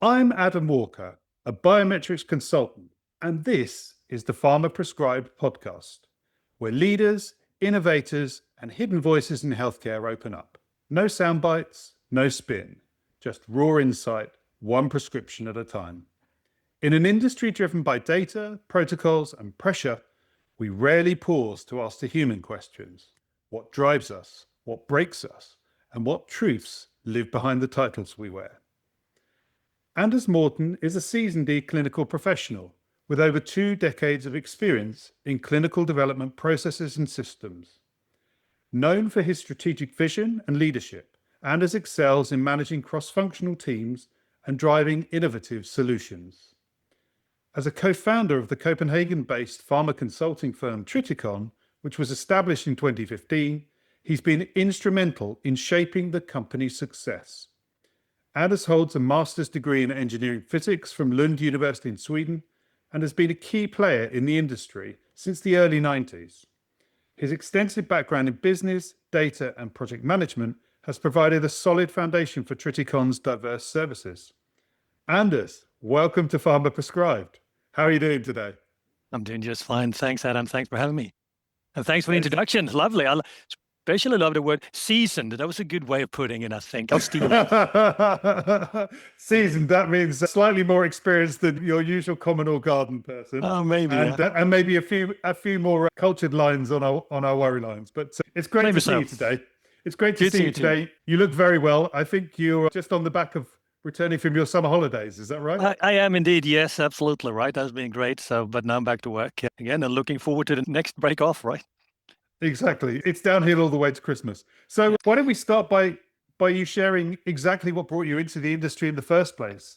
I'm Adam Walker, a biometrics consultant, and this is the Pharma Prescribed podcast, where leaders, innovators, and hidden voices in healthcare open up. No sound bites, no spin, just raw insight, one prescription at a time. In an industry driven by data, protocols, and pressure, we rarely pause to ask the human questions. What drives us? What breaks us? And what truths live behind the titles we wear? Anders Mortin is a seasoned eClinical professional with over 2 decades of experience in clinical development processes and systems. Known for his strategic vision and leadership, Anders excels in managing cross-functional teams and driving innovative solutions. As a co-founder of the Copenhagen-based pharma consulting firm Triticon, which was established in 2015, he's been instrumental in shaping the company's success. Anders holds a master's degree in engineering physics from Lund University in Sweden and has been a key player in the industry since the early 90s. His extensive background in business, data, and project management has provided a solid foundation for Triticon's diverse services. Anders, welcome to Pharma Prescribed. How are you doing today? I'm doing just fine. Thanks, Adam. Thanks for having me. And thanks for the introduction. Lovely. I especially love the word seasoned. That was a good way of putting it, I think. Seasoned, that means slightly more experienced than your usual common or garden person. Oh, maybe. And maybe a few more cultured lines on our worry lines. But it's great Maybe to see you today. It's great to see you today. You look very well. I think you're just on the back of returning from your summer holidays. Is that right? I am indeed. Yes, absolutely right. That's been great. But now I'm back to work again and looking forward to the next break off, right? Exactly. It's downhill all the way to Christmas. So why don't we start by you sharing exactly what brought you into the industry in the first place?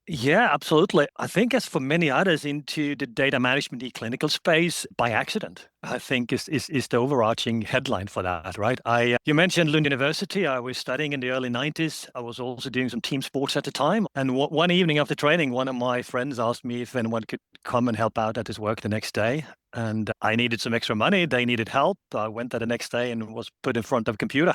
Yeah, absolutely. I think as for many others into the data management eClinical space by accident, I think is the overarching headline for that, right? You mentioned Lund University. I was studying in the early 90s. I was also doing some team sports at the time. And one evening after training, one of my friends asked me if anyone could come and help out at his work the next day. And I needed some extra money. They needed help. I went there the next day and was put in front of a computer.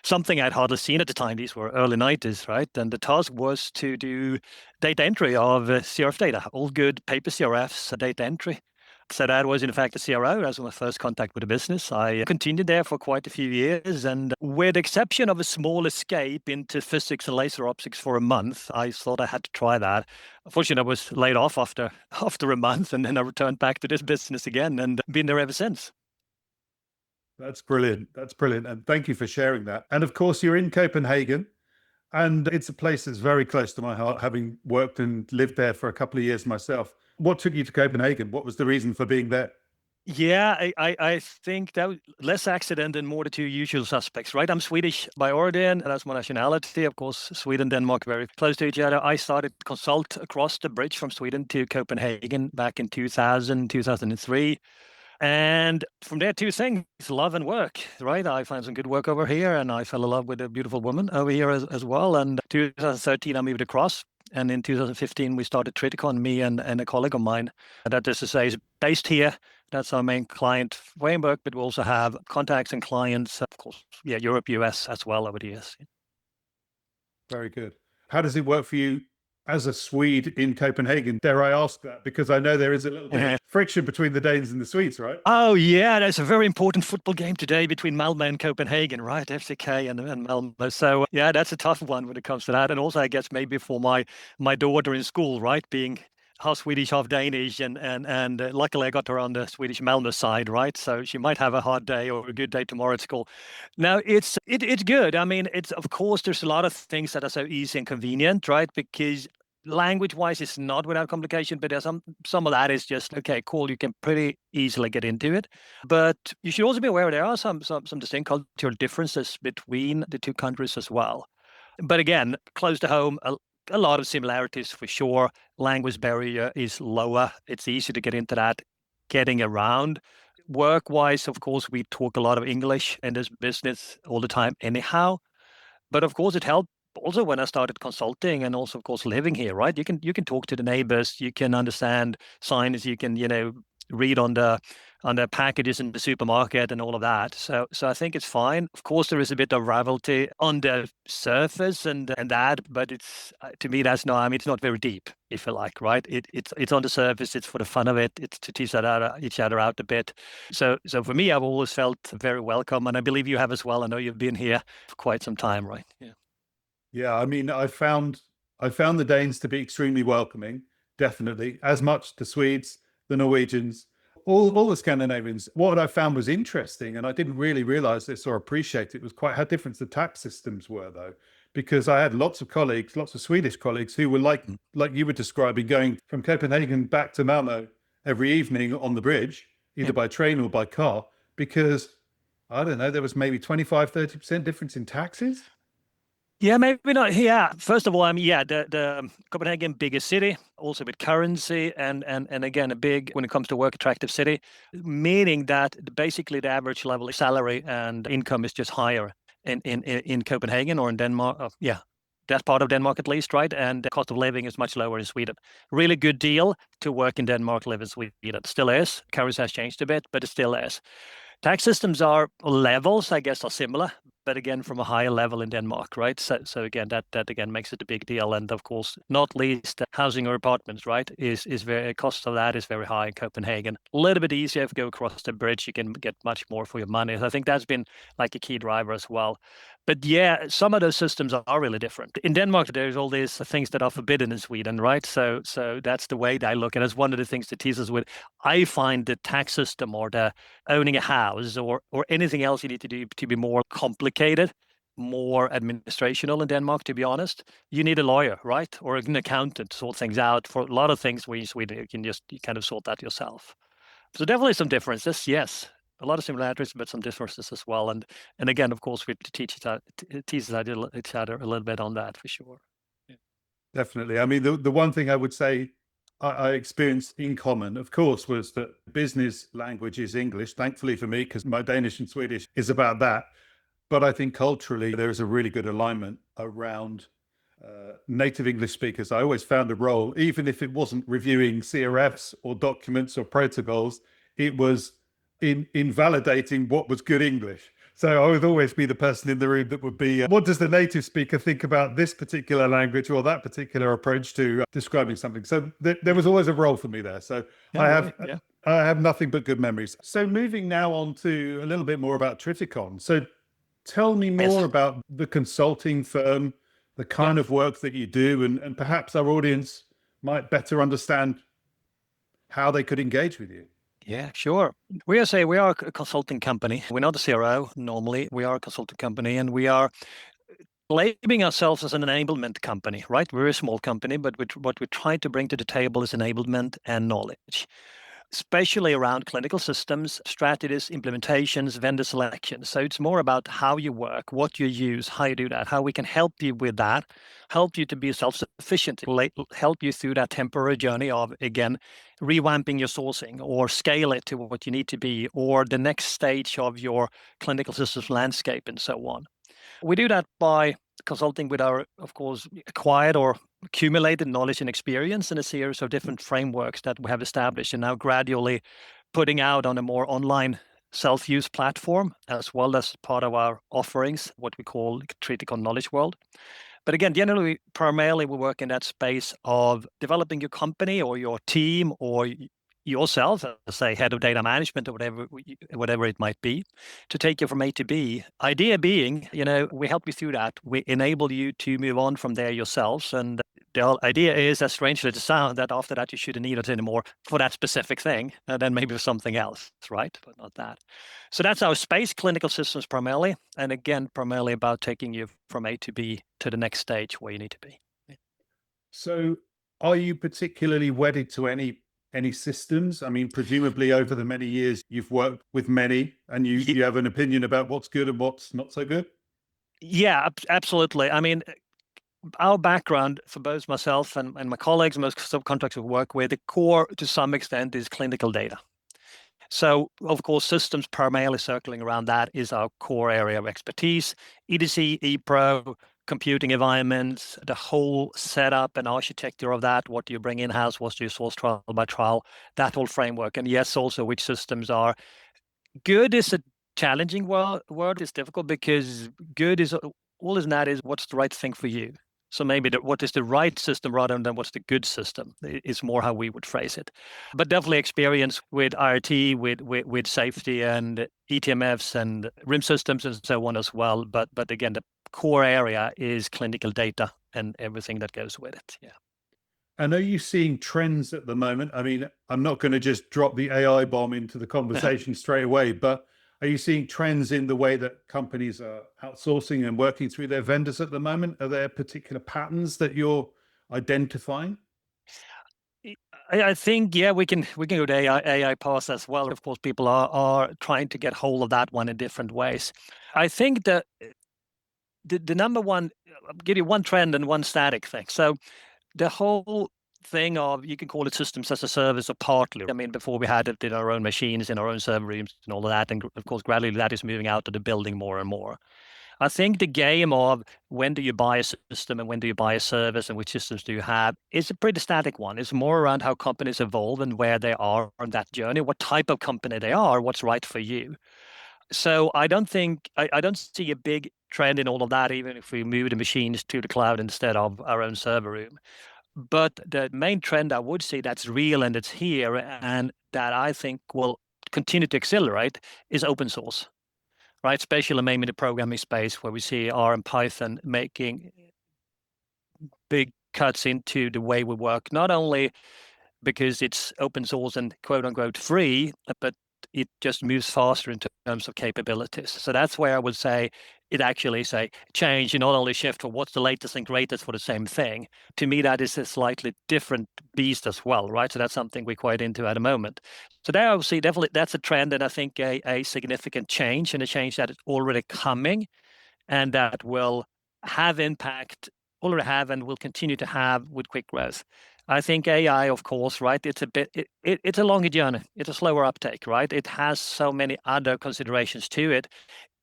Something I'd hardly seen at the time. These were early 90s, right? And the task was to do data entry of CRF data, all good paper CRFs, data entry. So that was in fact a CRO. That was my first contact with the business. I continued there for quite a few years, and with the exception of a small escape into physics and laser optics for a month, I thought I had to try that. Unfortunately, I was laid off after a month, and then I returned back to this business again and been there ever since. That's brilliant. That's brilliant. And thank you for sharing that. And of course, you're in Copenhagen, and it's a place that's very close to my heart, having worked and lived there for a couple of years myself. What took you to Copenhagen? What was the reason for being there? Yeah, I think that was less accident and more the two usual suspects, right? I'm Swedish by origin. That's my nationality. Of course, Sweden, Denmark, very close to each other. I started to consult across the bridge from Sweden to Copenhagen back in 2000, 2003. And from there, two things, love and work, right? I found some good work over here and I fell in love with a beautiful woman over here as well. And 2013, I moved across. And in 2015, we started Triticon, me and a colleague of mine. That is to say, is based here. That's our main client framework, but we also have contacts and clients, of course, Europe, US as well over the years. Very good. How does it work for you as a Swede in Copenhagen? Dare I ask that? Because I know there is a little bit of friction between the Danes and the Swedes, right? Oh, yeah. There's a very important football game today between Malmö and Copenhagen, right? FCK and Malmö. So, yeah, that's a tough one when it comes to that. And also, I guess maybe for my daughter in school, right? Being half Swedish, half Danish, and luckily I got her on the Swedish Malmö side, right? So she might have a hard day or a good day tomorrow at school. Now it's good. I mean, it's of course there's a lot of things that are so easy and convenient, right? Because language-wise, it's not without complication, but there's some of that is just okay, cool. You can pretty easily get into it, but you should also be aware there are some distinct cultural differences between the two countries as well. But again, close to home, a lot of similarities for sure. Language barrier is lower. It's easy to get into that, getting around. Work-wise, of course, we talk a lot of English in this business all the time anyhow. But of course, it helped also when I started consulting and also, of course, living here, right? You can talk to the neighbors, you can understand signs, you can, read on the packages in the supermarket and all of that. So I think it's fine. Of course, there is a bit of rivalry on the surface and that, but it's to me that's not. I mean, it's not very deep, if you like, right? It's on the surface. It's for the fun of it. It's to tease each other out a bit. So for me, I've always felt very welcome, and I believe you have as well. I know you've been here for quite some time, right? Yeah. Yeah, I mean, I found the Danes to be extremely welcoming, definitely, as much the Swedes, the Norwegians, all the Scandinavians. What I found was interesting, and I didn't really realize this or appreciate it, was quite how different the tax systems were, though, because I had lots of colleagues, lots of Swedish colleagues who were like you were describing, going from Copenhagen back to Malmo every evening on the bridge, either by train or by car, because I don't know, there was maybe 25-30% difference in taxes. Yeah, maybe not. Yeah, first of all, I mean, yeah, the Copenhagen, biggest city, also with currency, and again, a big, when it comes to work, attractive city, meaning that basically the average level of salary and income is just higher in Copenhagen or in Denmark. Yeah, that part of Denmark at least, right? And the cost of living is much lower in Sweden. Really good deal to work in Denmark, live in Sweden. It still is. Currency has changed a bit, but it still is. Tax systems are levels, I guess, are similar, but again, from a higher level in Denmark, right? So again, that again makes it a big deal. And of course, not least housing or apartments, right? Is very cost of that is very high in Copenhagen. A little bit easier if you go across the bridge, you can get much more for your money. So I think that's been like a key driver as well. But yeah, some of those systems are really different. In Denmark, there's all these things that are forbidden in Sweden, right? So that's the way that I look at it. As one of the things that teases with. I find the tax system or the owning a house or anything else you need to do to be more complicated, more administrational in Denmark, to be honest. You need a lawyer, right? Or an accountant to sort things out. For a lot of things where in Sweden, you kind of sort that yourself. So definitely some differences, yes. A lot of similarities, but some differences as well. And again, of course, we teach each other a little bit on that for sure. Yeah. Definitely. I mean, the one thing I would say I experienced in common, of course, was that business language is English, thankfully for me, because my Danish and Swedish is about that. But I think culturally, there is a really good alignment around native English speakers. I always found a role, even if it wasn't reviewing CRFs or documents or protocols, it was in validating what was good English. So I would always be the person in the room that would be, what does the native speaker think about this particular language or that particular approach to describing something? So there was always a role for me there. So Yeah, I have nothing but good memories. So moving now on to a little bit more about Triticon. So tell me more about the consulting firm, the kind of work that you do, and perhaps our audience might better understand how they could engage with you. Yeah, sure. We are a consulting company. We're not a CRO normally. We are a consulting company, and we are labeling ourselves as an enablement company, right? We're a small company, but what we try to bring to the table is enablement and knowledge, especially around clinical systems, strategies, implementations, vendor selection. So it's more about how you work, what you use, how you do that, how we can help you with that, help you to be self-sufficient, help you through that temporary journey of, again, revamping your sourcing or scale it to what you need to be, or the next stage of your clinical systems landscape and so on. We do that by consulting with our, of course, acquired or accumulated knowledge and experience in a series of different frameworks that we have established and now gradually putting out on a more online self-use platform, as well as part of our offerings, what we call Triticon Knowledge World. But again, generally, primarily we work in that space of developing your company or your team or yourself, say head of data management or whatever it might be, to take you from A to B. Idea being, we help you through that. We enable you to move on from there yourselves. And the idea is, as strangely to sound, that after that you shouldn't need it anymore for that specific thing, and then maybe for something else, right? But not that. So that's our space, clinical systems primarily. And again, primarily about taking you from A to B to the next stage where you need to be. Yeah. So are you particularly wedded to any systems? I mean, presumably over the many years you've worked with many, and you have an opinion about what's good and what's not so good? Yeah, absolutely. I mean, our background for both myself and my colleagues, most subcontractors we work with, the core to some extent is clinical data. So, of course, systems primarily circling around that is our core area of expertise. EDC, ePro, computing environments, the whole setup and architecture of that, what do you bring in-house, what do you source trial by trial, that whole framework. And yes, also which systems are good is a challenging word. It's difficult because good is all is that is what's the right thing for you. So maybe what is the right system rather than what's the good system is more how we would phrase it. But definitely experience with IoT, with safety and ETMFs and RIM systems and so on as well. But again, the core area is clinical data and everything that goes with it. Yeah. And are you seeing trends at the moment? I mean, I'm not going to just drop the AI bomb into the conversation straight away, but are you seeing trends in the way that companies are outsourcing and working through their vendors at the moment? Are there particular patterns that you're identifying? I think, yeah, we can go to AI path as well. Of course, people are trying to get hold of that one in different ways. I think that the number one, I'll give you one trend and one static thing. So the whole thing of, you can call it systems as a service or partly. I mean, before we had it in our own machines, in our own server rooms and all of that. And of course, gradually that is moving out of the building more and more. I think the game of when do you buy a system and when do you buy a service and which systems do you have is a pretty static one. It's more around how companies evolve and where they are on that journey, what type of company they are, what's right for you. So I don't think I don't see a big trend in all of that, even if we move the machines to the cloud instead of our own server room. But the main trend I would say that's real and it's here and that I think will continue to accelerate is open source, right? Especially maybe in the programming space where we see R and Python making big cuts into the way we work, not only because it's open source and quote unquote free, but it just moves faster in terms of capabilities. So that's where I would say it actually say change. You not only shift for what's the latest and greatest for the same thing. To me, that is a slightly different beast as well, right? So that's something we're quite into at the moment. So there I would see definitely that's a trend and I think a significant change and a change that is already coming and that will have impact, already have and will continue to have with quick growth. I think AI, of course, right? It's a bit, it's a longer journey. It's a slower uptake, right? It has so many other considerations to it.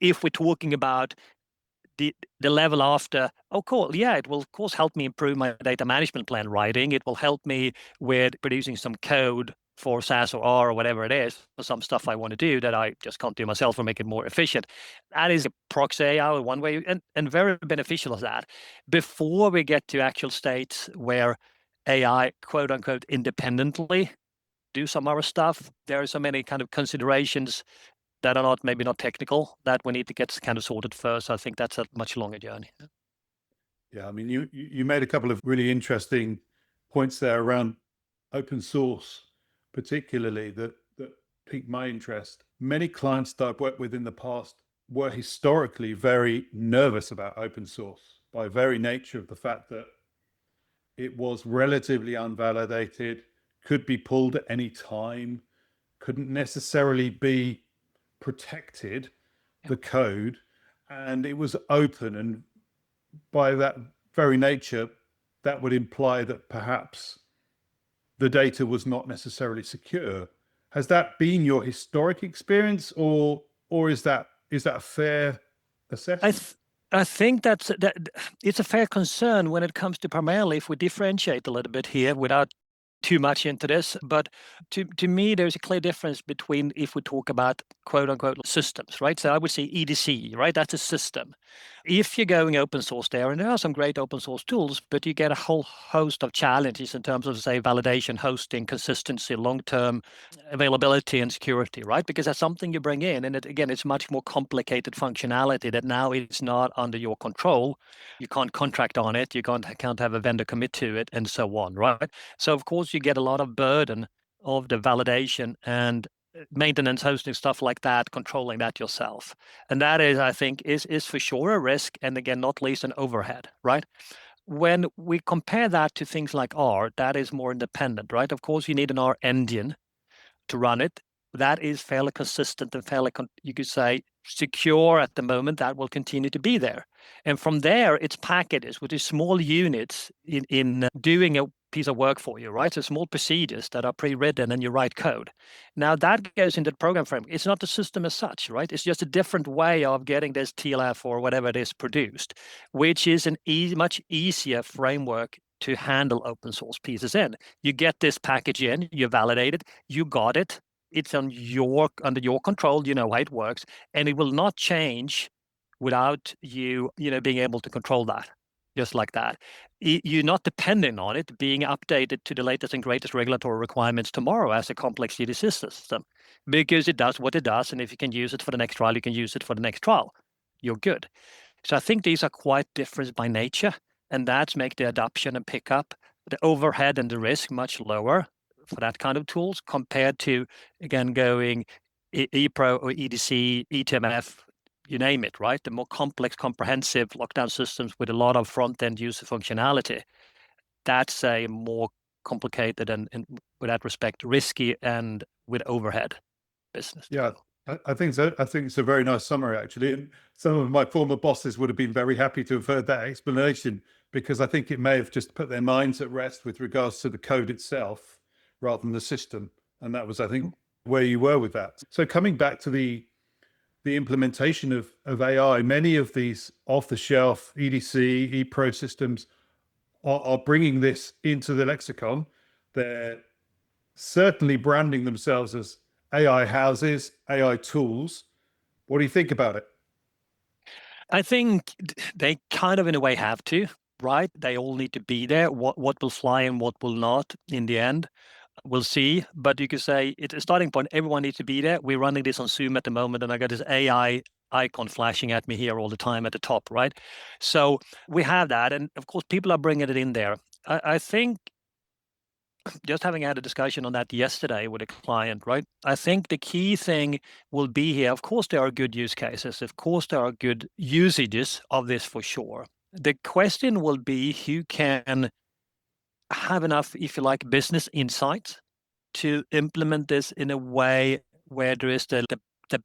If we're talking about the level after, oh, cool, yeah, it will of course help me improve my data management plan writing. It will help me with producing some code for SAS or R or whatever it is, for some stuff I want to do that I just can't do myself or make it more efficient. That is a proxy AI one way and very beneficial of that. Before we get to actual states where AI, quote unquote, independently do some other stuff, there are so many kind of considerations that are not maybe not technical that we need to get kind of sorted first. I think that's a much longer journey. Yeah, I mean, you made a couple of really interesting points there around open source, particularly that piqued my interest. Many clients that I've worked with in the past were historically very nervous about open source by very nature of the fact that it was relatively unvalidated, could be pulled at any time, couldn't necessarily be protected, the code, and it was open. And by that very nature, that would imply that perhaps the data was not necessarily secure. Has that been your historic experience, or is that a fair assessment? I think that it's a fair concern when it comes to primarily if we differentiate a little bit here without too much into this, but to me there's a clear difference between if we talk about quote unquote systems, right? So I would say EDC, right? That's a system. If you're going open source there, and there are some great open source tools, but you get a whole host of challenges in terms of, say, validation, hosting, consistency, long-term availability, and security, right? Because that's something you bring in, and again, it's much more complicated functionality that now it's not under your control. You can't contract on it, you can't have a vendor commit to it, and so on, right? So of course, you get a lot of burden of the validation and maintenance, hosting, stuff like that, controlling that yourself. And that is, I think, is for sure a risk, and again, not least an overhead, right? When we compare that to things like R, that is more independent, right? Of course, you need an R engine to run it. That is fairly consistent and fairly, you could say, secure at the moment. That will continue to be there. And from there, it's packages, which is small units in doing a piece of work for you, right? So small procedures that are pre-written and you write code. Now that goes into the program framework. It's not the system as such, right? It's just a different way of getting this TLF or whatever it is produced, which is an much easier framework to handle open source pieces in. You get this package in, you validate it, you got it. It's under your control, you know how it works, and it will not change without you being able to control that, just like that. You're not dependent on it being updated to the latest and greatest regulatory requirements tomorrow as a complex GDC system, because it does what it does, and if you can use it for the next trial, you can use it for the next trial. You're good. So I think these are quite different by nature, and that's make the adoption and pickup, the overhead and the risk much lower for that kind of tools compared to, again, going ePro or EDC, eTMF, you name it, right? The more complex, comprehensive lockdown systems with a lot of front-end user functionality, that's a more complicated and with that respect, risky and with overhead business. Yeah, I think so. I think it's a very nice summary, actually. And some of my former bosses would have been very happy to have heard that explanation, because I think it may have just put their minds at rest with regards to the code itself rather than the system. And that was, I think, where you were with that. So coming back to the implementation of AI, many of these off-the-shelf EDC, ePro systems are bringing this into the lexicon. They're certainly branding themselves as AI houses, AI tools. What do you think about it? I think they kind of in a way have to, right? They all need to be there. What will fly and what will not in the end, we'll see. But you could say it's a starting point. Everyone needs to be there. We're running this on Zoom at the moment, and I got this AI icon flashing at me here all the time at the top, right? So we have that, and of course, people are bringing it in there. I think just having had a discussion on that yesterday with a client, right? I think the key thing will be here. Of course, there are good use cases. Of course, there are good usages of this for sure. The question will be who can have enough, if you like, business insights to implement this in a way where there is the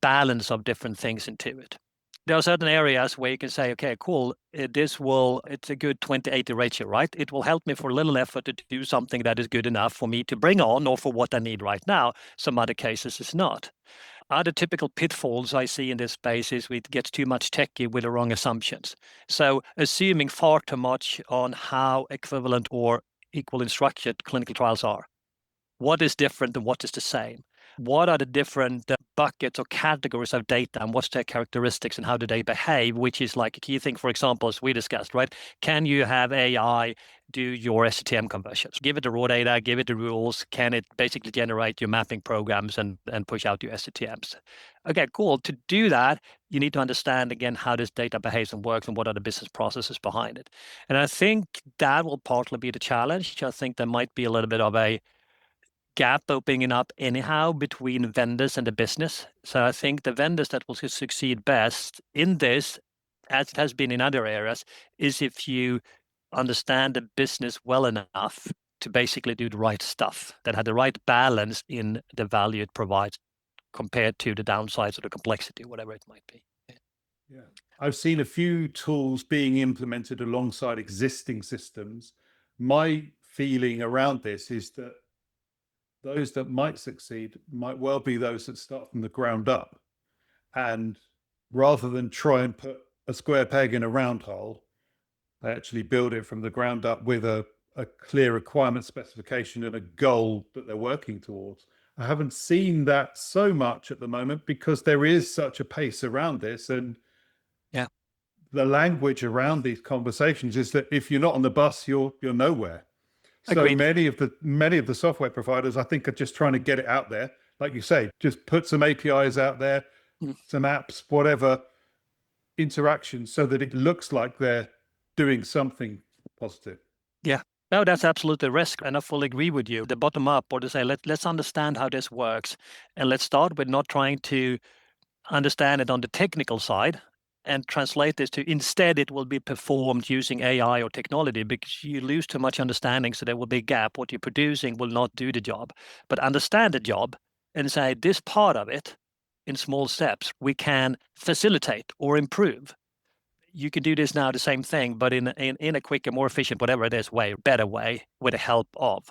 balance of different things into it. There are certain areas where you can say, okay, cool, it's a good 20-80 ratio, right? It will help me for a little effort to do something that is good enough for me to bring on or for what I need right now. Some other cases it's not. Other typical pitfalls I see in this space is it gets too much techy with the wrong assumptions. So assuming far too much on how equivalent or equal in structured clinical trials are. What is different and what is the same? What are the different buckets or categories of data and what's their characteristics and how do they behave, which is like a key thing, for example, as we discussed, right? Can you have AI do your STM conversions? Give it the raw data, give it the rules. Can it basically generate your mapping programs and push out your STMs? Okay, cool. To do that, you need to understand, again, how this data behaves and works and what are the business processes behind it. And I think that will partly be the challenge. I think there might be a little bit of a gap opening up anyhow between vendors and the business. So I think the vendors that will succeed best in this, as it has been in other areas, is if you understand the business well enough to basically do the right stuff, that had the right balance in the value it provides compared to the downsides or the complexity, whatever it might be. Yeah. I've seen a few tools being implemented alongside existing systems. My feeling around this is that those that might succeed might well be those that start from the ground up. And rather than try and put a square peg in a round hole, they actually build it from the ground up with a clear requirement specification and a goal that they're working towards. I haven't seen that so much at the moment because there is such a pace around this, and Yeah, the language around these conversations is that if you're not on the bus, you're nowhere. So agreed. many of the software providers, I think, are just trying to get it out there. Like you say, just put some APIs out there, some apps, whatever interactions, so that it looks like they're doing something positive. Yeah. No, that's absolutely a risk. And I fully agree with you. The bottom up, or to say, let's understand how this works. And let's start with not trying to understand it on the technical side and translate this to instead it will be performed using AI or technology, because you lose too much understanding. So there will be a gap. What you're producing will not do the job, but understand the job and say this part of it in small steps we can facilitate or improve. you can do this now, the same thing, but in a quicker, more efficient, whatever it is, better way, with the help of.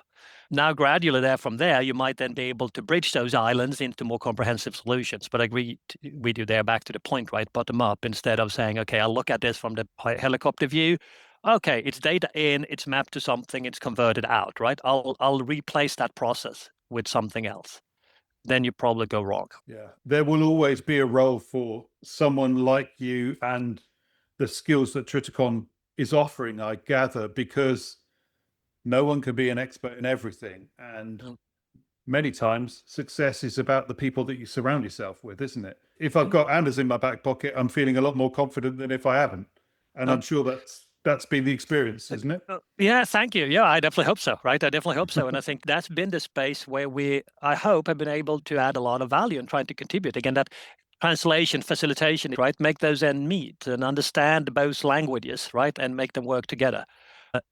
Now, gradually from there, you might then be able to bridge those islands into more comprehensive solutions. But I agree we do there back to the point, right? Bottom up, instead of saying, okay, I'll look at this from the helicopter view. Okay, it's data in, it's mapped to something, it's converted out, right? I'll replace that process with something else. Then you probably go wrong. Yeah, there will always be a role for someone like you and the skills that Triticon is offering, I gather, because no one can be an expert in everything. And many times success is about the people that you surround yourself with, isn't it? If I've got Anders in my back pocket, I'm feeling a lot more confident than if I haven't. And I'm sure that's been the experience, isn't it? Yeah, thank you. Yeah, I definitely hope so, right? I definitely hope so. And I think that's been the space where I hope, have been able to add a lot of value and trying to contribute. Again, that translation, facilitation, right? Make those end meet and understand both languages, right? And make them work together.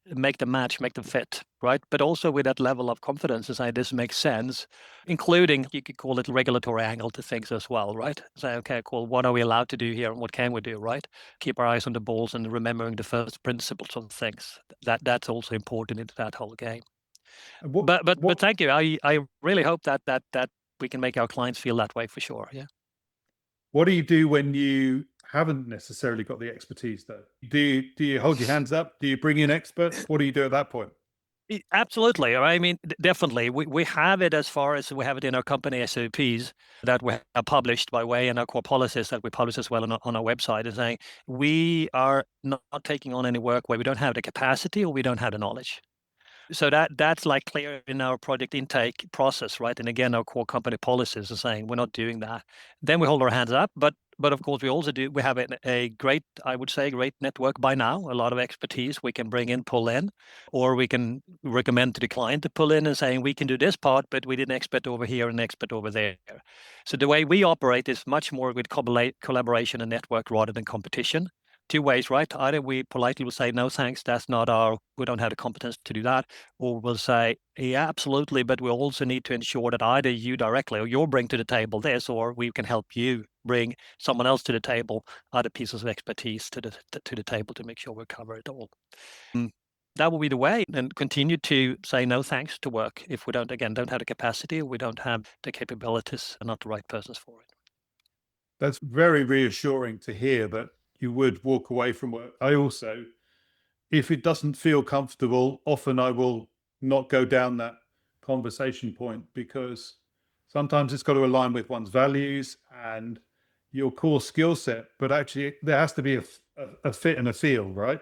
Make them match, make them fit, right? But also with that level of confidence to say this makes sense, including, you could call it regulatory angle to things as well, right? Say, okay, cool, what are we allowed to do here and what can we do, right? Keep our eyes on the balls and remembering the first principles of things. That's also important in that whole game. But thank you. I really hope that we can make our clients feel that way for sure. Yeah. What do you do when you haven't necessarily got the expertise, though? Do you hold your hands up? Do you bring in experts? What do you do at that point? Absolutely. I mean, definitely. We have it as far as we have it in our company SOPs that we have published by way and our core policies that we publish as well on our website, is saying we are not taking on any work where we don't have the capacity or we don't have the knowledge. So that's like clear in our project intake process, right? And again, our core company policies are saying we're not doing that. Then we hold our hands up, but of course we also do. We have a great, I would say, great network by now. A lot of expertise we can bring in, pull in, or we can recommend to the client to pull in and saying we can do this part, but we need an expert over here and an expert over there. So the way we operate is much more with collaboration and network rather than competition. Two ways, right? Either we politely will say, no, thanks, we don't have the competence to do that. Or we'll say, yeah, absolutely, but we also need to ensure that either you directly or you'll bring to the table this, or we can help you bring someone else to the table, other pieces of expertise to the table to make sure we cover it all. That will be the way, and continue to say no thanks to work if we don't have the capacity or we don't have the capabilities and not the right persons for it. That's very reassuring to hear that you would walk away from work. I also, if it doesn't feel comfortable, often I will not go down that conversation point, because sometimes it's got to align with one's values and your core skill set, but actually there has to be a fit and a feel, right?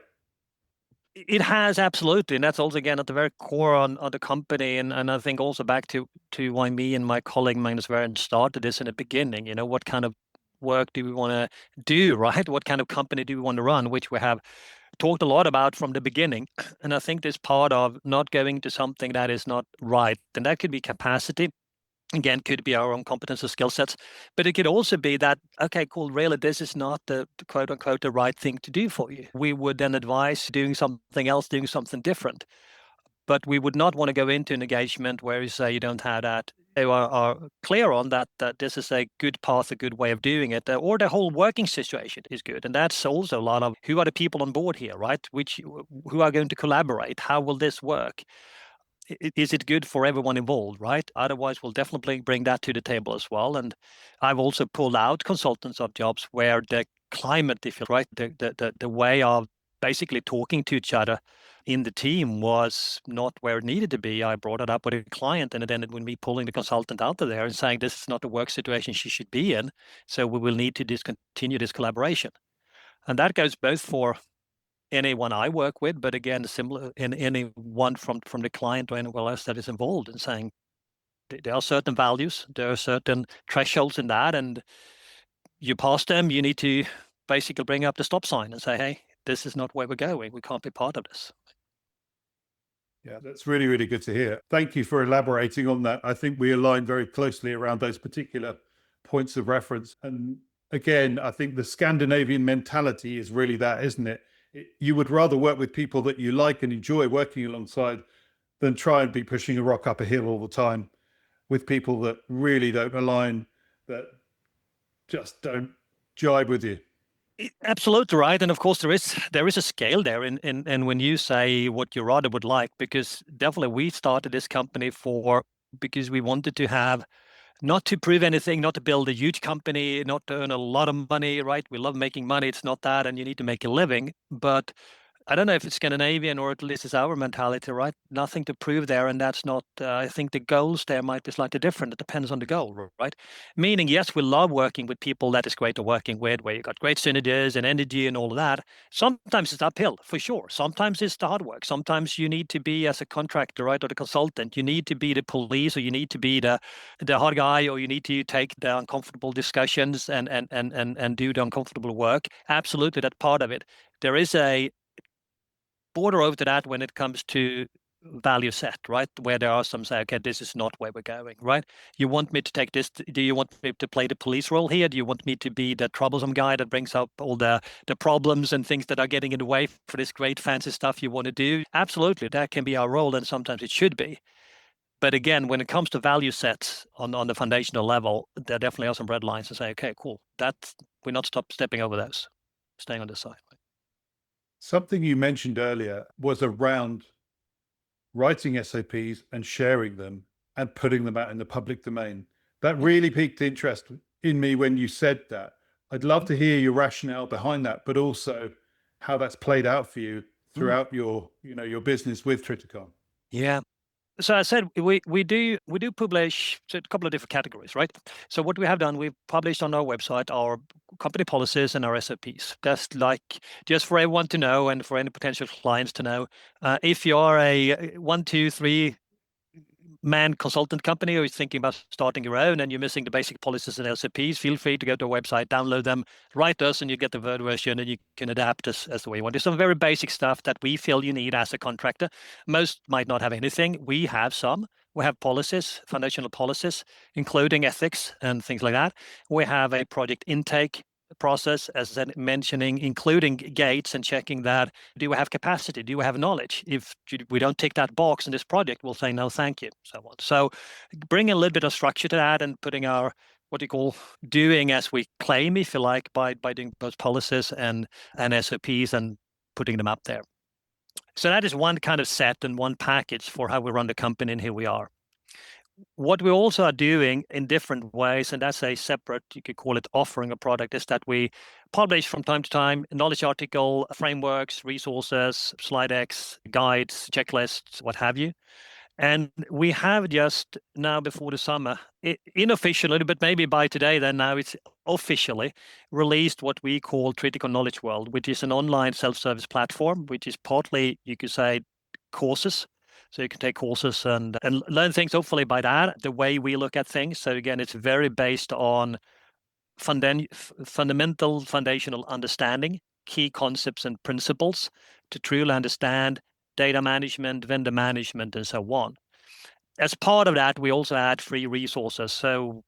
It has, absolutely, and that's also again at the very core on the company, and I think also back to why me and my colleague Magnus Varen started this in the beginning. You know, what kind of work do we want to do, right? What kind of company do we want to run, which we have talked a lot about from the beginning. And I think this part of not going to something that is not right, and that could be capacity. Again, could be our own competence or skill sets, but it could also be that, okay, cool, really, this is not the quote unquote the right thing to do for you. We would then advise doing something else, doing something different. But we would not want to go into an engagement where you say you don't have that. They are clear on that this is a good path, a good way of doing it, or the whole working situation is good. And that's also a lot of who are the people on board here, right? Who are going to collaborate? How will this work? Is it good for everyone involved, right? Otherwise, we'll definitely bring that to the table as well. And I've also pulled out consultants of jobs where the climate, if you right, the way of basically talking to each other in the team was not where it needed to be. I brought it up with a client, and it ended with me pulling the consultant out of there and saying, this is not the work situation she should be in. So we will need to discontinue this collaboration. And that goes both for anyone I work with, but again, similar in anyone from the client or anyone else that is involved in saying there are certain values, there are certain thresholds in that, and you pass them, you need to basically bring up the stop sign and say, hey, this is not where we're going. We can't be part of this. Yeah, that's really, really good to hear. Thank you for elaborating on that. I think we align very closely around those particular points of reference. And again, I think the Scandinavian mentality is really that, isn't it? You would rather work with people that you like and enjoy working alongside than try and be pushing a rock up a hill all the time with people that really don't align, that just don't jibe with you. Absolutely right, and of course there is a scale there in when you say what your rather would like, because definitely we started this company because we wanted to have, not to prove anything, not to build a huge company, not to earn a lot of money, right? We love making money. It's not that, and you need to make a living, but I don't know if it's Scandinavian or at least it's our mentality, right? Nothing to prove there, and that's not. I think the goals there might be slightly different. It depends on the goal, right? Meaning, yes, we love working with people that is great to working with, where you got great synergies and energy and all of that. Sometimes it's uphill for sure. Sometimes it's the hard work. Sometimes you need to be as a contractor, right, or the consultant. You need to be the police, or you need to be the hard guy, or you need to take the uncomfortable discussions and do the uncomfortable work. Absolutely, that's part of it. There is a border over to that when it comes to value set, right? Where there are some say, okay, this is not where we're going, right? You want me to take this? Do you want me to play the police role here? Do you want me to be the troublesome guy that brings up all the problems and things that are getting in the way for this great fancy stuff you want to do? Absolutely, that can be our role, and sometimes it should be. But again, when it comes to value sets on the foundational level, there definitely are some red lines to say, okay, cool, that's we're not stepping over those, staying on this side. Something you mentioned earlier was around writing SOPs and sharing them and putting them out in the public domain. That really piqued interest in me when you said that. I'd love to hear your rationale behind that, but also how that's played out for you Mm. throughout your business with Triticon. Yeah. So I said we do publish a couple of different categories, right? So what we have done, we've published on our website our company policies and our SOPs. That's like just for everyone to know and for any potential clients to know. If you are a 1, 2, 3 man consultant company, or you're thinking about starting your own and you're missing the basic policies and SOPs, feel free to go to our website, download them, write us, and you get the Word version, and you can adapt as the way you want. There's some very basic stuff that we feel you need as a contractor. Most might not have anything. We have some. We have policies, foundational policies, including ethics and things like that. We have a project intake process, as I mentioning, including gates and checking that, do we have capacity? Do we have knowledge? If we don't tick that box in this project, we'll say no, thank you, so on. So bringing a little bit of structure to that and putting our what you call doing as we claim, if you like, by doing both policies and SOPs and putting them up there. So that is one kind of set and one package for how we run the company, and here we are. What we also are doing in different ways, and that's a separate, you could call it offering a product, is that we publish from time to time knowledge article, frameworks, resources, slide decks, guides, checklists, what have you. And we have just now before the summer, unofficially, a little bit maybe by today, then now it's officially released what we call Triticon Knowledge World, which is an online self-service platform, which is partly, you could say, courses. So you can take courses and learn things hopefully by that, the way we look at things. So again, it's very based on fundamental foundational understanding, key concepts and principles to truly understand data management, vendor management, and so on. As part of that, we also add free resources. So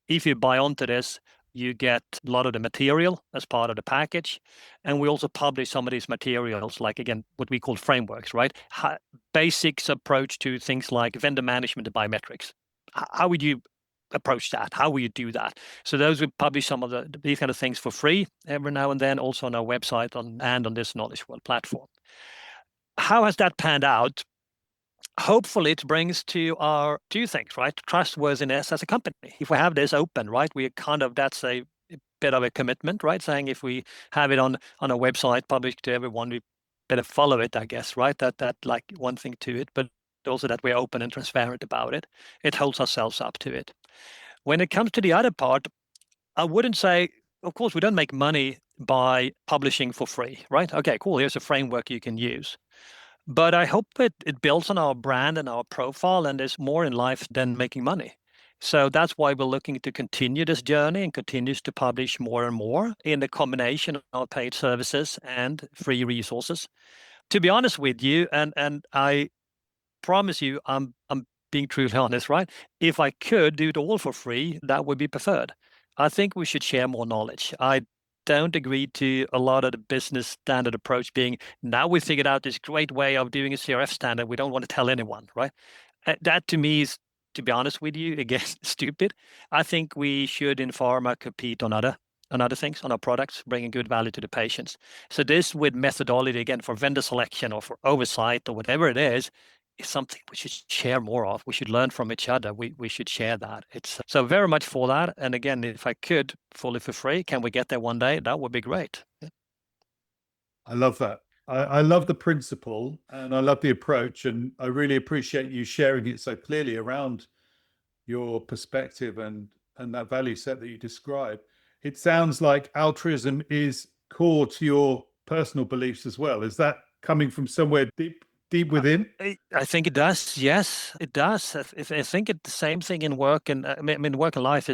if you buy onto this, you get a lot of the material as part of the package. And we also publish some of these materials, like, again, what we call frameworks, right? Basics approach to things like vendor management and biometrics. How would you approach that? How will you do that? So those we publish some of these kind of things for free every now and then, also on our website and on this Knowledge World platform. How has that panned out? Hopefully it brings to our two things, right? Trustworthiness as a company. If we have this open, right, we kind of, that's a bit of a commitment, right? Saying if we have it on a website published to everyone, we better follow it, I guess, right? That like one thing to it, but also that we're open and transparent about it. It holds ourselves up to it. When it comes to the other part, I wouldn't say, of course, we don't make money by publishing for free, right? Okay, cool. Here's a framework you can use. But I hope it builds on our brand and our profile, and there's more in life than making money. So that's why we're looking to continue this journey and continues to publish more and more in the combination of paid services and free resources. To be honest with you, and I promise you, I'm being truly honest, right? If I could do it all for free, that would be preferred. I think we should share more knowledge. I don't agree to a lot of the business standard approach being, now we figured out this great way of doing a CRF standard. We don't want to tell anyone, right? That to me is, to be honest with you, again, stupid. I think we should in pharma compete on other on other things, on our products, bringing good value to the patients. So this with methodology, again, for vendor selection or for oversight or whatever it is something we should share more of. We should learn from each other. We should share that. It's so very much for that. And again, if I could fully for free, can we get there one day? That would be great. Yeah. I love that. I love the principle and I love the approach, and I really appreciate you sharing it so clearly around your perspective and that value set that you describe. It sounds like altruism is core to your personal beliefs as well. Is that coming from somewhere deep within? I think it does. Yes, it does. I think it's the same thing in work, and I mean, work and life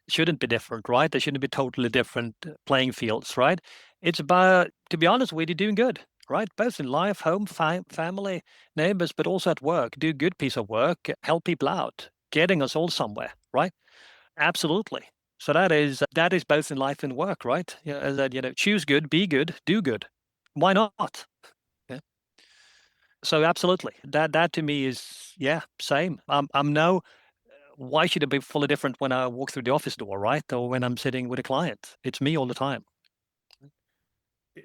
shouldn't be different, right? They shouldn't be totally different playing fields, right? It's about, to be honest, we're doing good, right? Both in life, home, family, neighbors, but also at work. Do a good piece of work, help people out, getting us all somewhere, right? Absolutely. So that is both in life and work, right? Yeah, that choose good, be good, do good. Why not? Yeah. So absolutely, that to me is same. I'm no. Why should it be fully different when I walk through the office door, right? Or when I'm sitting with a client? It's me all the time.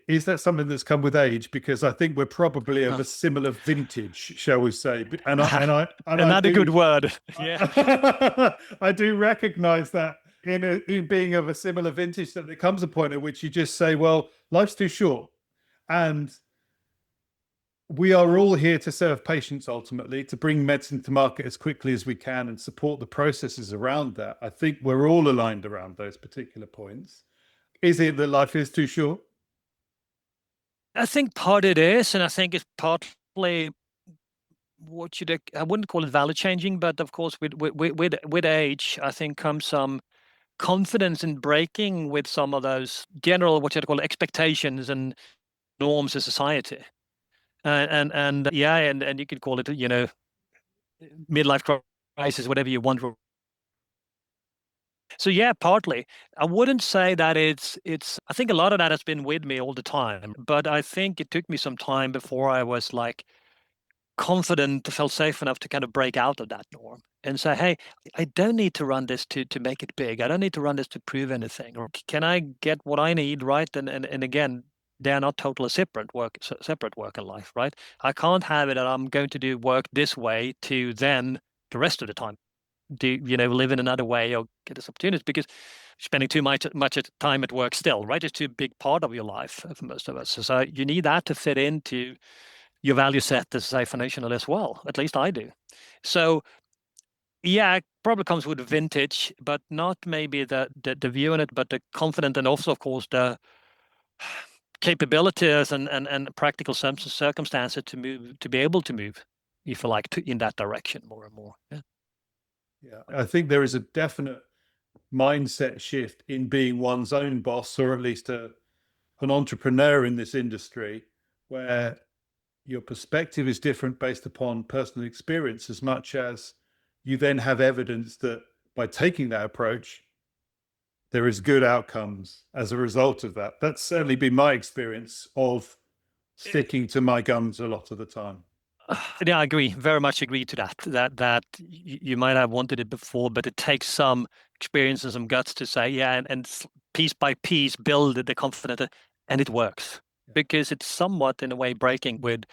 Is that something that's come with age? Because I think we're probably of a similar vintage, shall we say? And I Another do, good word. Yeah. I do recognize that in being of a similar vintage, that there comes a point at which you just say, well, life's too short. And we are all here to serve patients ultimately, to bring medicine to market as quickly as we can and support the processes around that. I think we're all aligned around those particular points. Is it that life is too short? I think part it is, and I think it's partly I wouldn't call it value changing, but of course with age, I think comes some confidence in breaking with some of those general what you call expectations and norms of society. And yeah, and you could call it, midlife crisis, whatever you want. So yeah, partly. I wouldn't say that it's I think a lot of that has been with me all the time, but I think it took me some time before I was like confident, felt safe enough to kind of break out of that norm and say, hey, I don't need to run this to make it big. I don't need to run this to prove anything. Or can I get what I need, right? And again, they're not totally separate work and life, right? I can't have it that I'm going to do work this way to then the rest of the time live in another way or get this opportunity, because spending too much time at work still, right? It's too big part of your life for most of us. So you need that to fit into your value set as say financial as well. At least I do. So yeah, it probably comes with vintage, but not maybe the view on it, but the confident, and also of course the capabilities and practical circumstances to be able to move, if you like, in that direction more and more. Yeah. Yeah, I think there is a definite mindset shift in being one's own boss, or at least an entrepreneur in this industry, where your perspective is different based upon personal experience, as much as you then have evidence that by taking that approach, there is good outcomes as a result of that. That's certainly been my experience of sticking to my guns a lot of the time. Yeah, I agree. Very much agree to that. That you might have wanted it before, but it takes some experience and some guts to say, yeah, and piece by piece build the confidence, and it works because it's somewhat in a way breaking with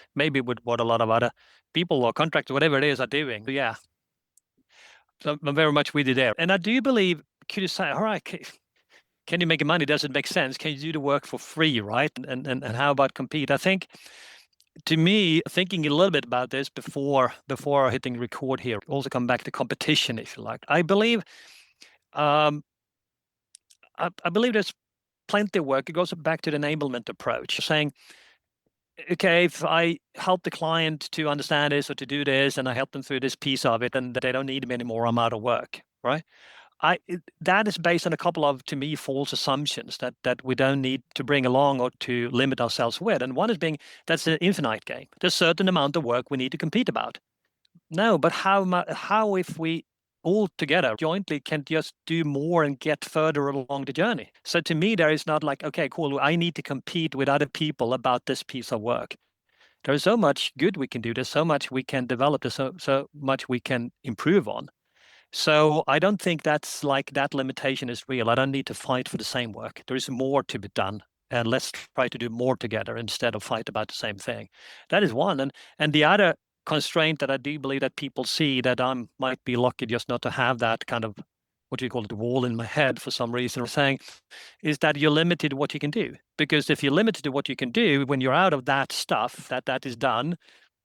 what a lot of other people or contractors, whatever it is, are doing. So, yeah, so I'm very much with you there. And I do believe, could you say, all right, can you make money? Does it make sense? Can you do the work for free, right? And how about compete? I think, to me, thinking a little bit about this before hitting record here, also come back to competition, if you like. I believe, um, I believe there's plenty of work. It goes back to the enablement approach, saying, okay, if I help the client to understand this or to do this, and I help them through this piece of it, and they don't need me anymore, I'm out of work, right? That is based on a couple of, to me, false assumptions that we don't need to bring along or to limit ourselves with. And one is that's an infinite game. There's a certain amount of work we need to compete about. No, but how if we all together jointly can just do more and get further along the journey? So to me, there is not like, okay, cool, I need to compete with other people about this piece of work. There's so much good we can do. There's so much we can develop. There's so much we can improve on. So I don't think that's like that limitation is real. I don't need to fight for the same work. There is more to be done. And let's try to do more together instead of fight about the same thing. That is one. And the other constraint that I do believe that people see that I might be lucky just not to have that kind of what do you call it, wall in my head for some reason, or saying is that you're limited to what you can do. Because if you're limited to what you can do, when you're out of that stuff that is done,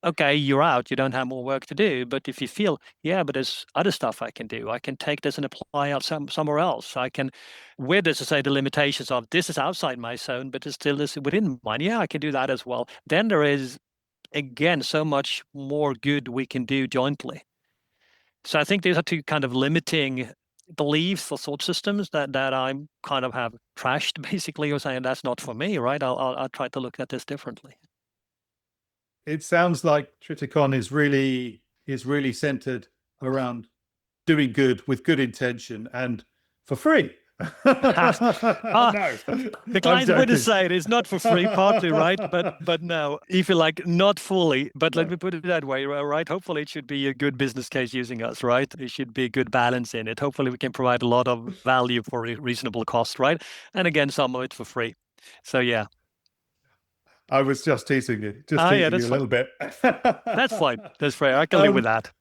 okay, you're out, you don't have more work to do. But if you feel, yeah, but there's other stuff I can do, I can take this and apply out somewhere else. I can, with as I say, the limitations of this is outside my zone, but it still is within mine. Yeah, I can do that as well. Then there is, again, so much more good we can do jointly. So I think these are two kind of limiting beliefs or thought systems that I'm kind of have trashed basically, or saying that's not for me, right? I'll try to look at this differently. It sounds like Triticon is really centered around doing good with good intention and for free. Ah, No, the I'm clients would joking. say it is not for free, partly, right? But no, if you like, not fully. But let No. me put it that way, right? Hopefully, it should be a good business case using us, right? It should be a good balance in it. Hopefully, we can provide a lot of value for a reasonable cost, right? And again, some of it for free. So yeah. I was just Ah, yeah, teasing that's you a fine. little bit. That's fine. That's fair. I can live with um, that.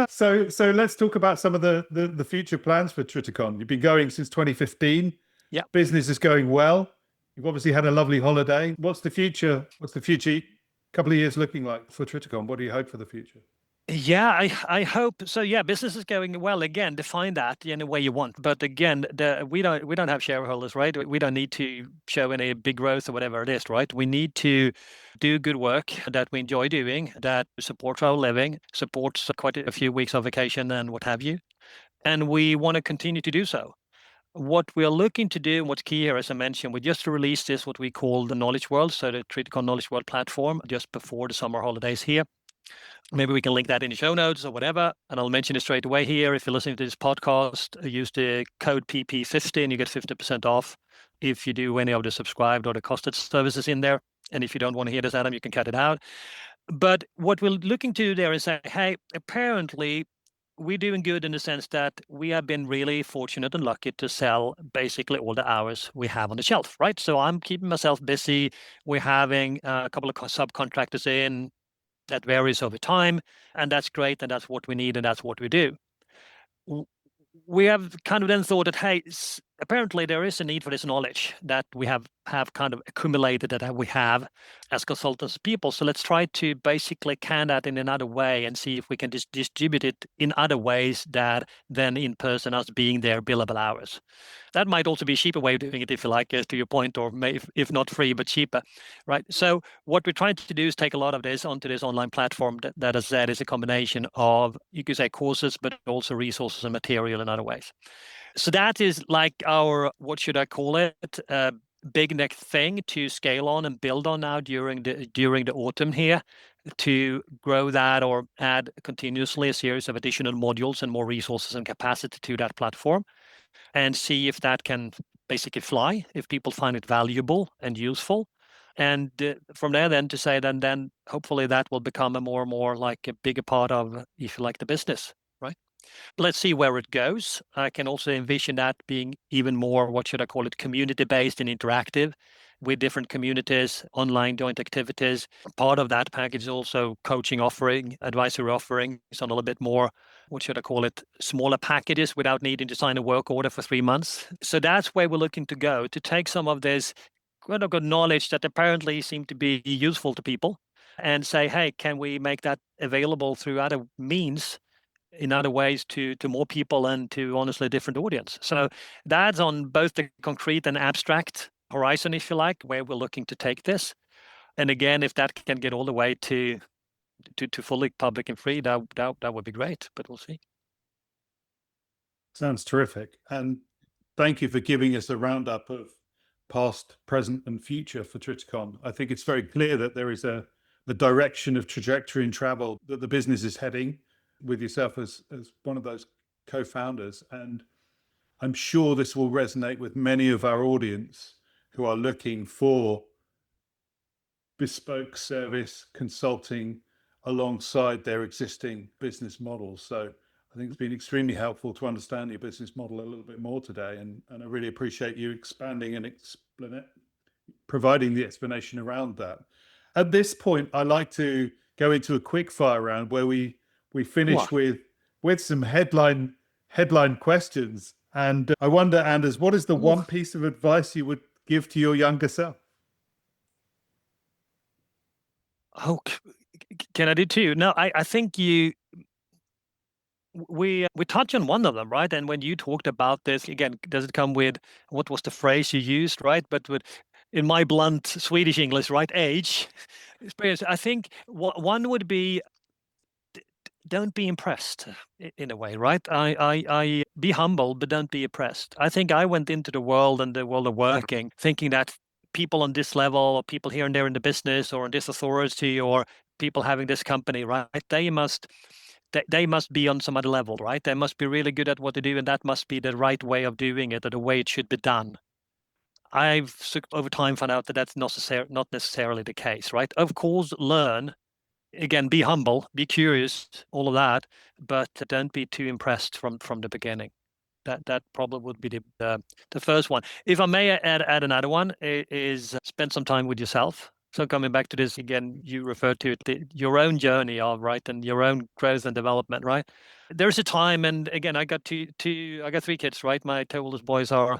so let's talk about some of the future plans for Triticon. You've been going since 2015. Yeah. Business is going well. You've obviously had a lovely holiday. What's the future? What's the future couple of years looking like for Triticon? What do you hope for the future? Yeah, I hope so. Yeah, business is going well. Again, define that in a way you want. But again, we don't have shareholders, right? We don't need to show any big growth or whatever it is, right? We need to do good work that we enjoy doing, that supports our living, supports quite a few weeks of vacation and what have you. And we want to continue to do so. What we are looking to do, and what's key here, as I mentioned, we just released this, what we call the Knowledge World, so the Triticon Knowledge World platform, just before the summer holidays here. Maybe we can link that in the show notes or whatever. And I'll mention it straight away here. If you're listening to this podcast, use the code PP50 and you get 50% off if you do any of the subscribed or the costed services in there. And if you don't want to hear this, Adam, you can cut it out. But what we're looking to do there is say, hey, apparently we're doing good in the sense that we have been really fortunate and lucky to sell basically all the hours we have on the shelf, right? So I'm keeping myself busy. We're having a couple of subcontractors in that varies over time, and that's great, and that's what we need, and that's what we do. We have kind of then thought that, hey, apparently there is a need for this knowledge that we have kind of accumulated that we have as consultants people. So let's try to basically can that in another way and see if we can distribute it in other ways that than in person us being there billable hours. That might also be a cheaper way of doing it, if you like, to your point, or if not free, but cheaper, right? So what we're trying to do is take a lot of this onto this online platform that as I said, is a combination of, you could say, courses, but also resources and material in other ways. So that is like our, what should I call it, big next thing to scale on and build on now during the autumn here, to grow that or add continuously a series of additional modules and more resources and capacity to that platform, and see if that can basically fly, if people find it valuable and useful. And from there, then to say, then hopefully that will become a more and more like a bigger part of, if you like, the business, right? Let's see where it goes. I can also envision that being even more, what should I call it, community-based and interactive with different communities, online joint activities. Part of that package is also coaching offering, advisory offerings on a little bit more, what should I call it, smaller packages without needing to sign a work order for 3 months. So that's where we're looking to go, to take some of this quite a good knowledge that apparently seem to be useful to people and say, hey, can we make that available through other means, in other ways, to more people and to honestly different audience. So that's on both the concrete and abstract horizon, if you like, where we're looking to take this. And again, if that can get all the way to fully public and free, that would be great. But we'll see. Sounds terrific. And thank you for giving us a roundup of past, present, and future for Triticon. I think it's very clear that there is a direction of trajectory and travel that the business is heading, with yourself as one of those co-founders. And I'm sure this will resonate with many of our audience who are looking for bespoke service consulting alongside their existing business models. So I think it's been extremely helpful to understand your business model a little bit more today, and I really appreciate you expanding and providing the explanation around that. At this point, I like to go into a quick fire round where we finish with some headline questions. And I wonder, Anders, what is the one piece of advice you would give to your younger self? Oh, can I do two? No, I think we touched on one of them, right? And when you talked about this, again, does it come with what was the phrase you used, right? But in my blunt Swedish English, right? Age, experience. I think one would be don't be impressed in a way, right? I be humble, but don't be impressed. I think I went into the world and the world of working thinking that people on this level, or people here and there in the business, or in this authority, or people having this company, right? They must be on some other level, right? They must be really good at what they do, and that must be the right way of doing it, or the way it should be done. I've over time found out that that's not necessarily the case, right? Of course, learn. Again, be humble, be curious, all of that, but don't be too impressed from the beginning. That probably would be the first one. If I may add another one, is spend some time with yourself. So coming back to this again, you referred to it, your own journey of right, and your own growth and development, right? There's a time, and again, I got three kids, right? My two oldest boys are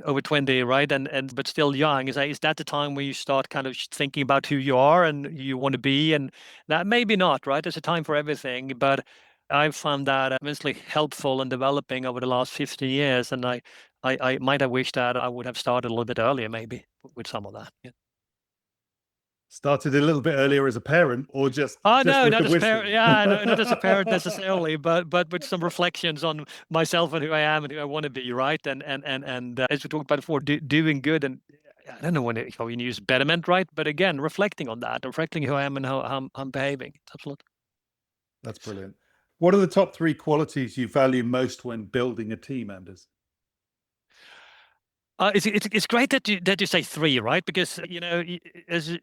over 20, right? And but still young. Is that the time where you start kind of thinking about who you are and you want to be? And that maybe not, right? There's a time for everything, but I've found that immensely helpful and developing over the last 15 years. And I might have wished that I would have started a little bit earlier, maybe, with some of that. Yeah. Started a little bit earlier as a parent, or just no, with not the as a wisdom? parent. Yeah, no, not as a parent necessarily, but with some reflections on myself and who I am and who I want to be, right? And as we talked about before, doing good, and I don't know how you use betterment, right? But again, reflecting on that, reflecting who I am and how I'm behaving. Absolutely. That's brilliant. What are the top 3 qualities you value most when building a team, Anders? It's great that you say 3, right? Because as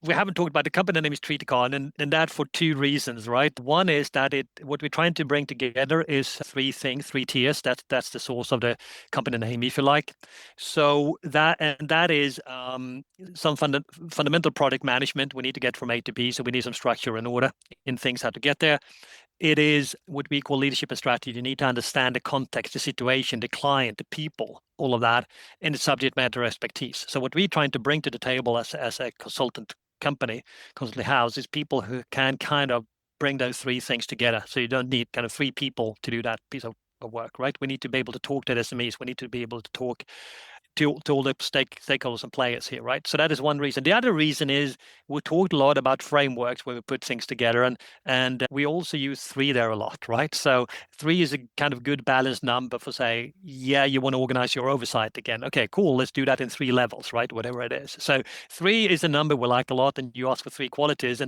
we haven't talked about, the company name is Triticon, and that for 2 reasons, right? One is that what we're trying to bring together is 3 things, 3 tiers. That's the source of the company name, if you like. So that is some fundamental product management we need to get from A to B. So we need some structure and order in things, how to get there. It is what we call leadership and strategy. You need to understand the context, the situation, the client, the people, all of that, and the subject matter expertise. So what we're trying to bring to the table as a consultant company, consulting house, is people who can kind of bring those 3 things together. So you don't need kind of 3 people to do that piece of work, right? We need to be able to talk to the SMEs. We need to be able to talk to all the stakeholders and players here, right? So that is one reason. The other reason is we talked a lot about frameworks when we put things together, and we also use 3 there a lot, right? So 3 is a kind of good balanced number for say, yeah, you want to organize your oversight again. Okay, cool. Let's do that in 3 levels, right? Whatever it is. So 3 is a number we like a lot, and you ask for 3 qualities,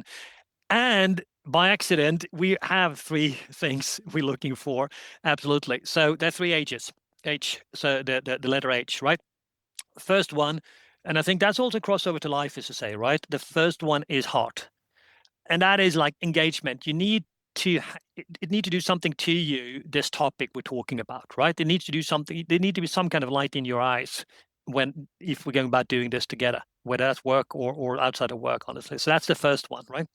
and by accident, we have 3 things we're looking for. Absolutely. So there are 3 H's. H, so the letter H, right? First one, and I think that's also crossover to life, is to say, right? The first one is heart, and that is like engagement. You need to it need to do something to you, this topic we're talking about, right? It needs to do something. There need to be some kind of light in your eyes if we're going about doing this together, whether that's work or outside of work, honestly. So that's the first one, right?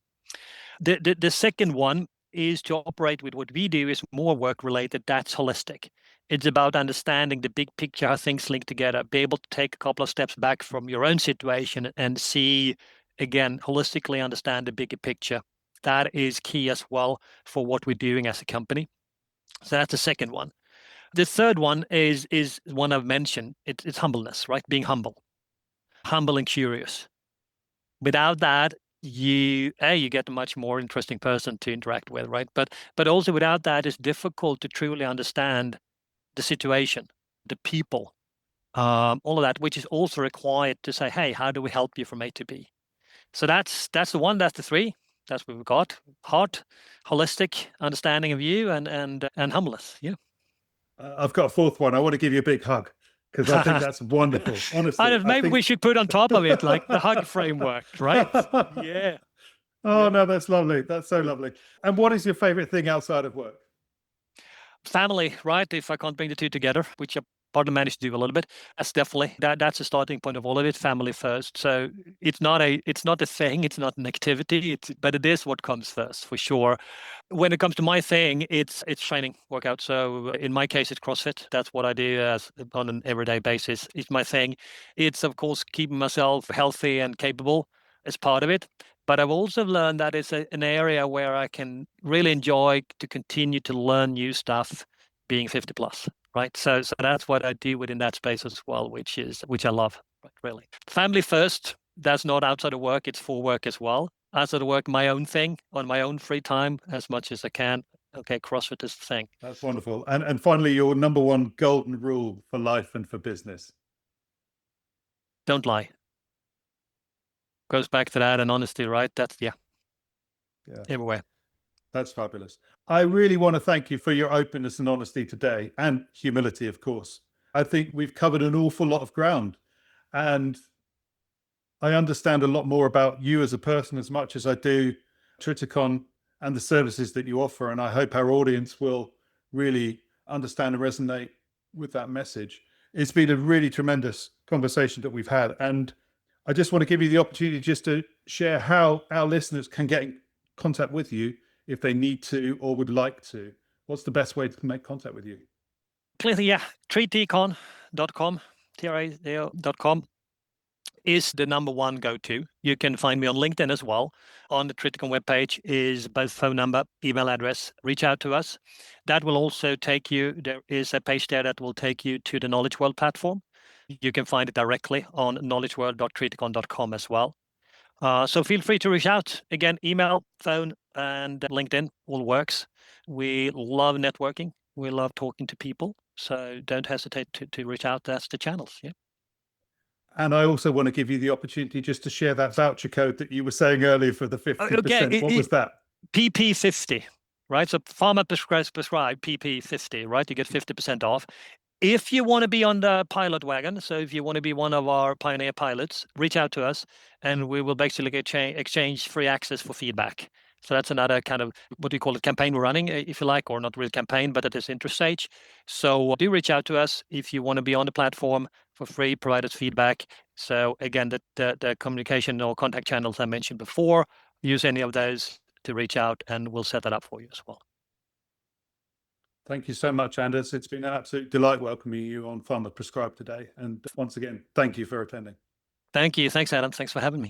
The second one is to operate with what we do is more work related. That's holistic. It's about understanding the big picture, how things link together, be able to take a couple of steps back from your own situation and see, again, holistically understand the bigger picture. That is key as well for what we're doing as a company. So that's the second one. The third one is one I've mentioned. It's humbleness, right? Being humble and curious. Without that, you get a much more interesting person to interact with, right? But also without that, it's difficult to truly understand the situation, the people, all of that, which is also required to say, hey, how do we help you from A to B? So that's the one, that's the 3. That's what we've got: heart, holistic understanding of you, and humbleness. Yeah. I've got a 4th one. I want to give you a big hug because I think that's wonderful. Honestly, maybe we should put on top of it like the hug framework, right? Yeah. Oh, no, that's lovely. That's so lovely. And what is your favorite thing outside of work? Family, right? If I can't bring the two together, which I partly managed to do a little bit, that's a starting point of all of it. Family first. So it's not a thing, it's not an activity, but it is what comes first for sure. When it comes to my thing, it's training, workout. So in my case, it's CrossFit. That's what I do on an everyday basis. It's my thing. It's of course keeping myself healthy and capable as part of it. But I've also learned that it's an area where I can really enjoy to continue to learn new stuff being 50 plus, right? So that's what I do within that space as well, which I love, right, really. Family first, that's not outside of work, it's for work as well. Outside of work, my own thing on my own free time as much as I can. Okay, CrossFit is the thing. That's wonderful. And finally, your number one golden rule for life and for business. Don't lie. Goes back to that and honesty, right? That's yeah. Everywhere. That's fabulous. I really want to thank you for your openness and honesty today, and humility, of course. I think we've covered an awful lot of ground, and I understand a lot more about you as a person as much as I do Triticon and the services that you offer. And I hope our audience will really understand and resonate with that message. It's been a really tremendous conversation that we've had. And I just want to give you the opportunity just to share how our listeners can get in contact with you if they need to or would like to. What's the best way to make contact with you? Clearly, yeah. Triticon.com, Triticon.com is the number one go-to. You can find me on LinkedIn as well. On the Triticon webpage is both phone number, email address. Reach out to us. That will also take you, there is a page there that will take you to the Knowledge World platform. You can find it directly on knowledgeworld.triticon.com as well. So feel free to reach out. Again, email, phone, and LinkedIn all works. We love networking. We love talking to people. So don't hesitate to reach out. That's the channels. Yeah. And I also want to give you the opportunity just to share that voucher code that you were saying earlier for the 50%. Okay, what was that? PP50, right? So Pharma prescribed PP50, right? You get 50% off. If you want to be on the pilot wagon, so if you want to be one of our pioneer pilots, reach out to us and we will basically exchange free access for feedback. So that's another kind of, what do you call it, campaign we're running, if you like, or not real campaign, but at this interest stage. So do reach out to us if you want to be on the platform for free, provide us feedback. So again, the communication or contact channels I mentioned before, use any of those to reach out and we'll set that up for you as well. Thank you so much, Anders. It's been an absolute delight welcoming you on Pharma Prescribed today. And once again, thank you for attending. Thank you. Thanks, Adam. Thanks for having me.